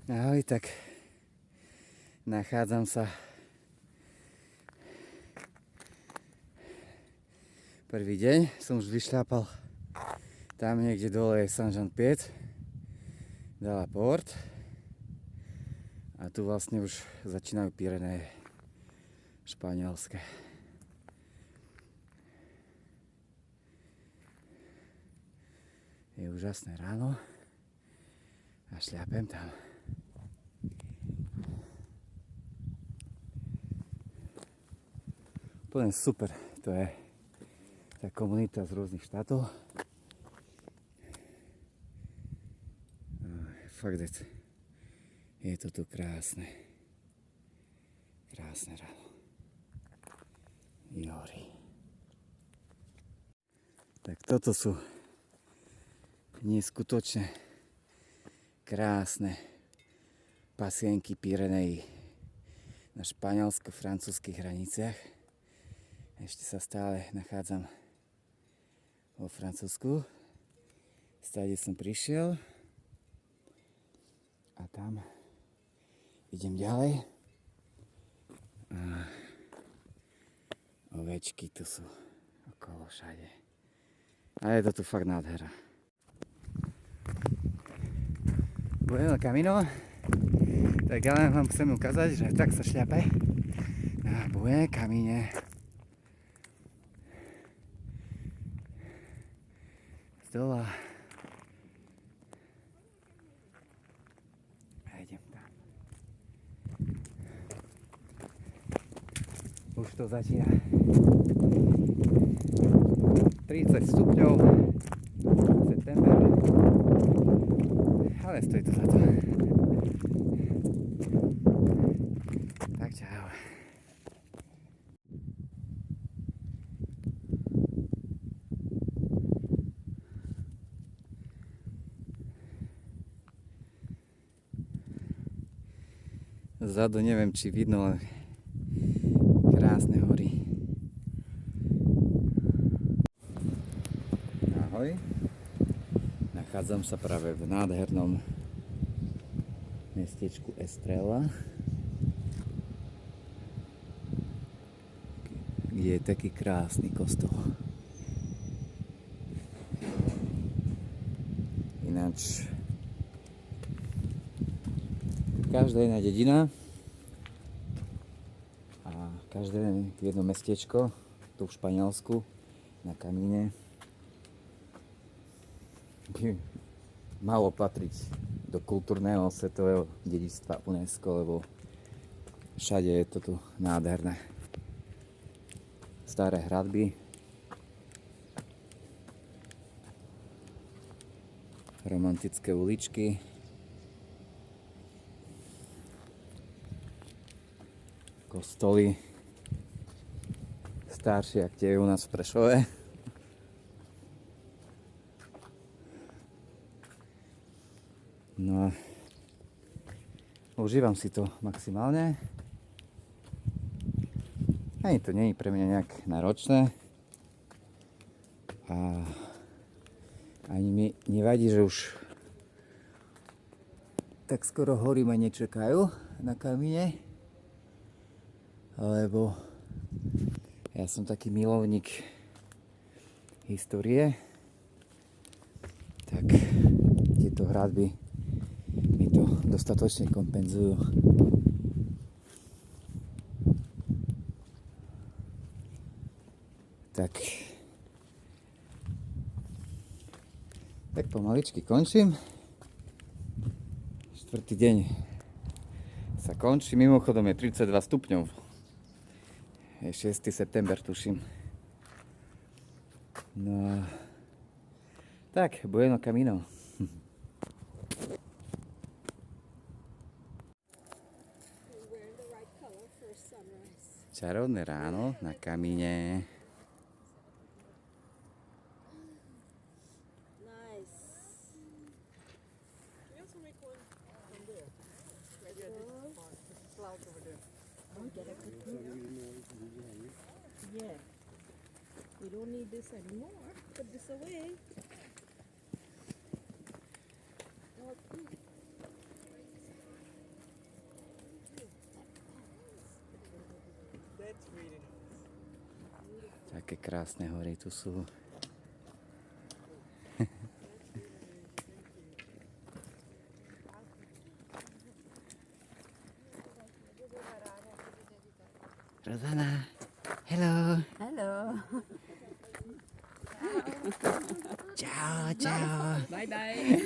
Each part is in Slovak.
Ahoj, tak nachádzam sa prvý deň, som už vyšľapal tam niekde dole je Saint-Jean-Pied, de la Porte a tu vlastne už začínajú Pyreneje španielské. Je úžasné ráno a šľapem tam. Úplne super, to je tá komunita z rôznych štátov. Fakt je to tu krásne. Krásne ráno. Jori. Tak toto sú neskutočne krásne pasienky Pyrenejí na španielsko-francúzskych hraniciach. Ešte sa stále nachádzam vo Francúzsku. Stále som prišiel a tam idem ďalej. A ovečky tu sú okolo všade. A je to tu fakt nádhera. Bueno camino. Tak ja len vám chcem ukázať, že tak sa šľape na Buen Camine. Z dola. A idem tam. Už to začína. 30 stupňov. September. Ale stojí to za to. Tak čau. Zadu neviem, či vidno, ale krásne hory. Ahoj. Nachádzam sa práve v nádhernom mestečku Estrela, kde je taký krásny kostol. Ináč každá jedna dedina a každé jedno mestečko tu v Španielsku na Camine by malo patriť do kultúrneho svetového dedičstva UNESCO, lebo všade je to tu nádherné. Staré hradby, romantické uličky, kostoly, staršie, ak tie je u nás v Prešove. No a užívam si to maximálne. Ani to nie je pre mňa nejak náročné. A ani mi nevadí, že už tak skoro hory ma nečakajú na Camine. Lebo ja som taký milovník histórie. Tak tieto hradby mi to dostatočne kompenzujú. Tak pomaličky končím. Štvrtý deň sa končí. Mimochodom je 32 stupňov. Je 6. september, tuším. No tak, bueno camino. Čarovné ráno na Camine. Yeah, we don't need this anymore. Put this away. aké krásne hory tu sú. Rozana, hello. Hello. Čau, čau. Bye bye.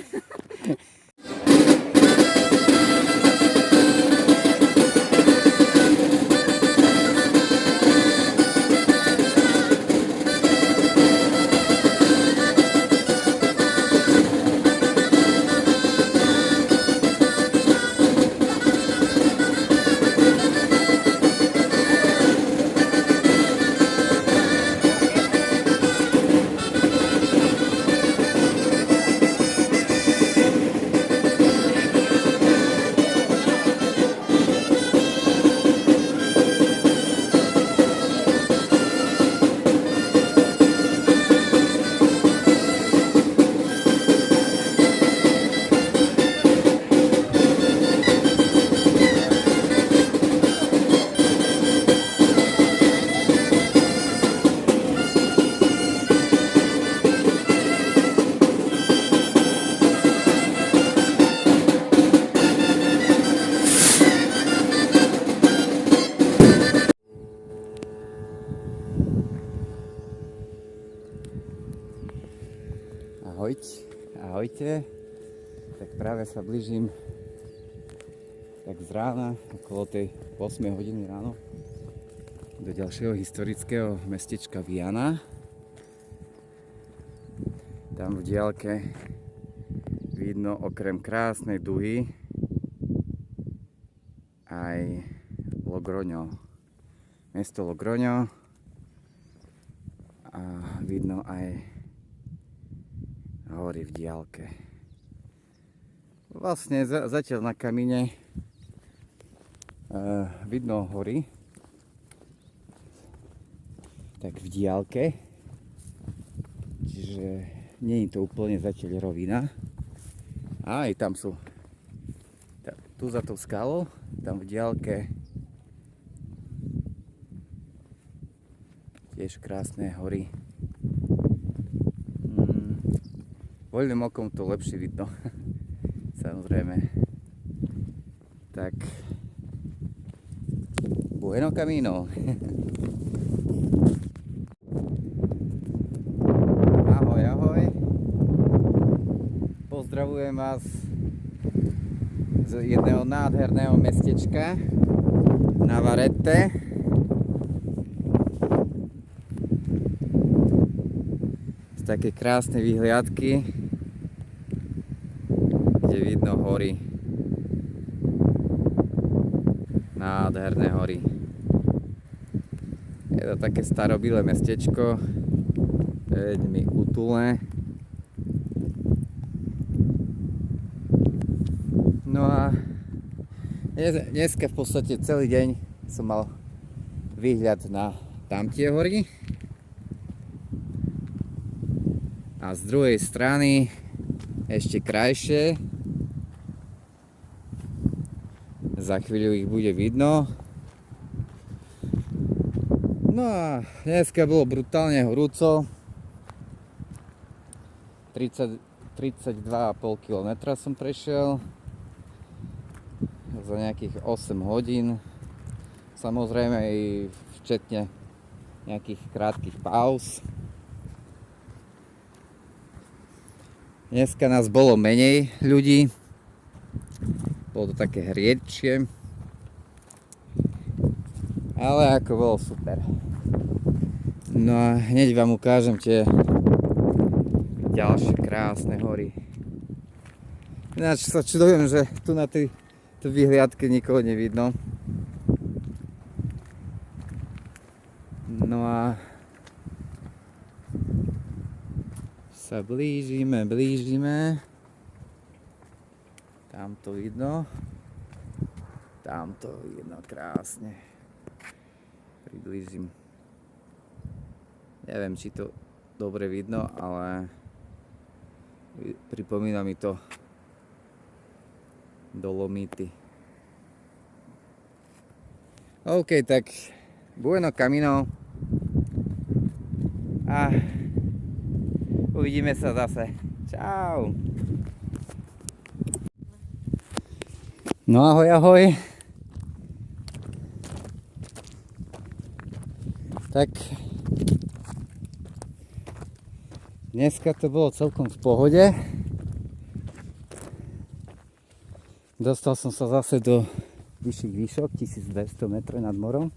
Ahojte. Tak práve sa blížim tak z rána, okolo tej 8 hodiny ráno, do ďalšieho historického mestečka Viana. Tam v diaľke vidno okrem krásnej Duhy aj Logroño, mesto Logroño, a vidno aj hory v diaľke. Vlastne zatiaľ na kamíne vidno hory tak v diaľke, čiže nie je to úplne zatiaľ rovina. A aj tam sú, tu za tou skalou, tam v diaľke tiež krásne hory. Voľným okom to lepšie vidno, samozrejme. Tak, bueno camino. Ahoj, ahoj. Pozdravujem vás z jedného nádherného mestečka Navarrete. Z také krásnej výhliadky, kde vidno hory, nádherné hory. Je to také starobylé mestečko, veľmi útulné. No a dneska v podstate celý deň som mal výhľad na tamtie hory. A z druhej strany ešte krajšie. Za chvíľu ich bude vidno. No a dneska bolo brutálne horúco. 32,5 km som prešiel za nejakých 8 hodín. Samozrejme aj včetne nejakých krátkych pauz. Dneska nás bolo menej ľudí. Bolo to také hriedčie. Ale ako bolo super. No a hneď vám ukážem tie ďalšie krásne hory. Ináč sa čudujem, že tu na tej vyhliadke nikoho nevidno. No a sa blížime. Tam to vidno krásne. Priblížim. Neviem, či to dobre vidno, ale pripomína mi to Dolomity. OK, tak bueno camino. A uvidíme sa zase. Čau. No ahoj, ahoj. Tak dneska to bolo celkom v pohode. Dostal som sa zase do vyšších výšok, 1200 metrov nad morom.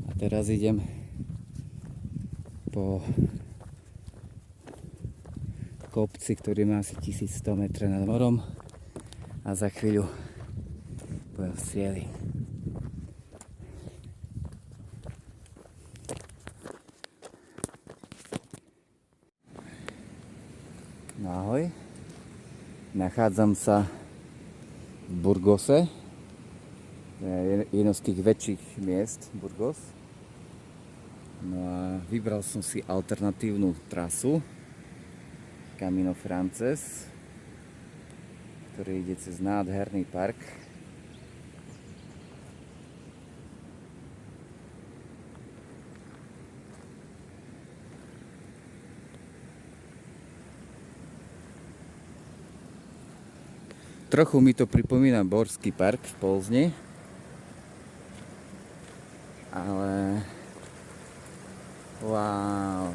A teraz idem po kopci, ktorý má asi 1100 metrov nad morom. A za chvíľu budem v cieli. No ahoj. Nachádzam sa v Burgose. To je jedno z tých väčších miest, Burgos. No a vybral som si alternatívnu trasu Camino Frances, ktorý ide cez nádherný park. Trochu mi to pripomína Borský park v Polzni, ale wow.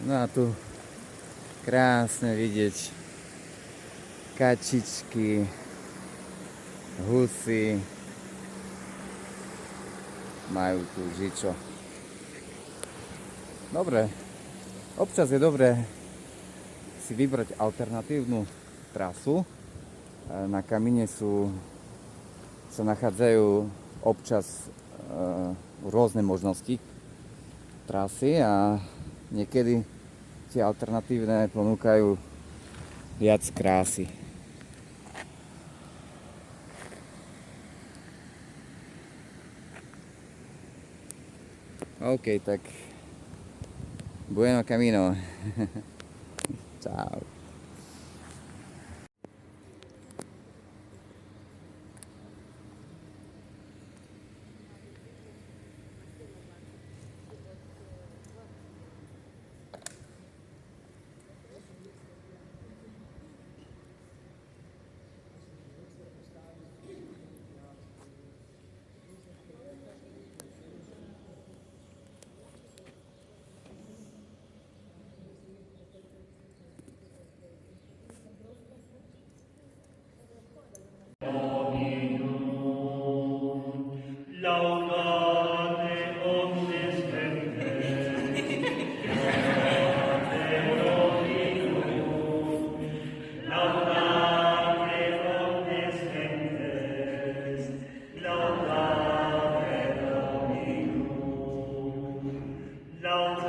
No a tu krásne vidieť kačičky, husy, majú tu žičo. Dobre, občas je dobré si vybrať alternatívnu trasu. Na Kamine sa nachádzajú občas rôzne možnosti trasy a niekedy tie alternatívne ponúkajú viac krásy. OK, tak bueno camino. Ciao. Laudate